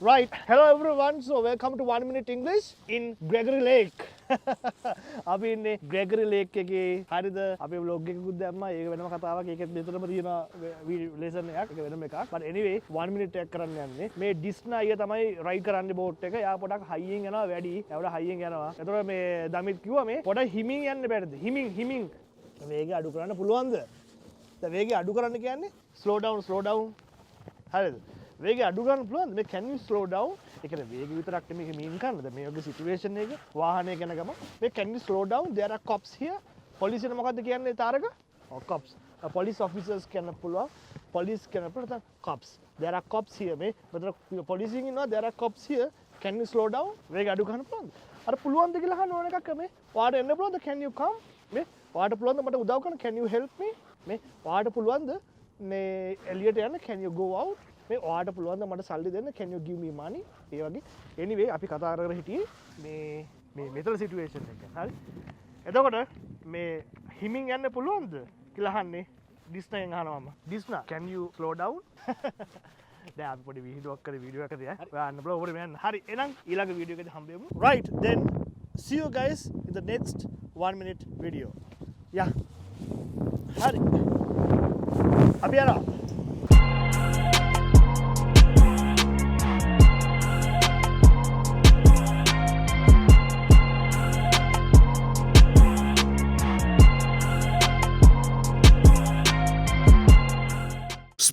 Right. Hello everyone. So welcome to 1 Minute English in Gregory Lake. අපි ඉන්නේ Gregory Lake එකේ හරිද අපි vlog එකකුත් දැම්මා ඒක වෙනම කතාවක් ඒකෙත් දෙතරම තියෙන lesson එකක් ඒක වෙනම එකක් but anyway 1 minute එකක් කරන්න යන්නේ මේ ඩිස්නා අයියා තමයි රයිඩ් කරන්නේ බෝට් එක එයා පොඩක් හයියෙන් යනවා වැඩි එයාට හයියෙන් යනවා ඒතකොට මේ දමිත් කිව්වා මේ පොඩක් හිමින් යන්න බැරිද හිමින් වේගය අඩු කරන්න පුළුවන්ද දැන් වේගය අඩු කරන්න කියන්නේ slow down හරිද වේගය අඩු කරන්න පුළුවන්ද මේ can you slow down ඒ කියන්නේ වේගය විතරක් නෙමෙයි මේක මීන් කරන්නද මේ වගේ සිටුේෂන් එක වාහනයක යන ගම මේ can you slow down there are cops here පොලිසියට මොකද්ද කියන්නේ තාරක cops police officers කියන පුළුවන් police කියන පුළුවන් cops there are cops here මේ මෙතන පොලිසියෙන් ඉන්නවා there are cops here can you slow down වේගය අඩු කරන්න පුළුවන්ද අර පුළුවන්ද කියලා අහන්න ඕන එකක් මේ ඔයාට එන්න පුළුවන්ද can you come මේ ඔයාට පුළුවන්ද මට උදව් කරන්න can you help me මේ ඔයාට පුළුවන්ද මේ එළියට යන්න can you go out මේ ඔයාට පුළුවන්ද මට සල්ලි දෙන්න can you give me money ඒ වගේ anyway අපි කතා කර හිටියේ මේ මෙතන සිටුේෂන් එක හරි එතකොට මේ හිමින් යන්න පුළුවන්ද කියලා අහන්නේ ඩිස්නාෙන් අහනවා මම ඩිස්නා can you slow down දැන් අපි පොඩි වීඩියෝ එකක් කරේ ඔයා අන්න බල ඔබට මෙන්න හරි එහෙනම් ඊළඟ video එකදී හම්බෙමු right then see you guys in the next 1 minute video yeah හරි අපි යනවා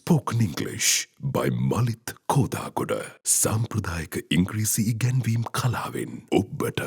Spoken English by Malith Kodagoda. Sampradayika Ingrisi ඉගැන්වීම් කලාවෙන් ඔබට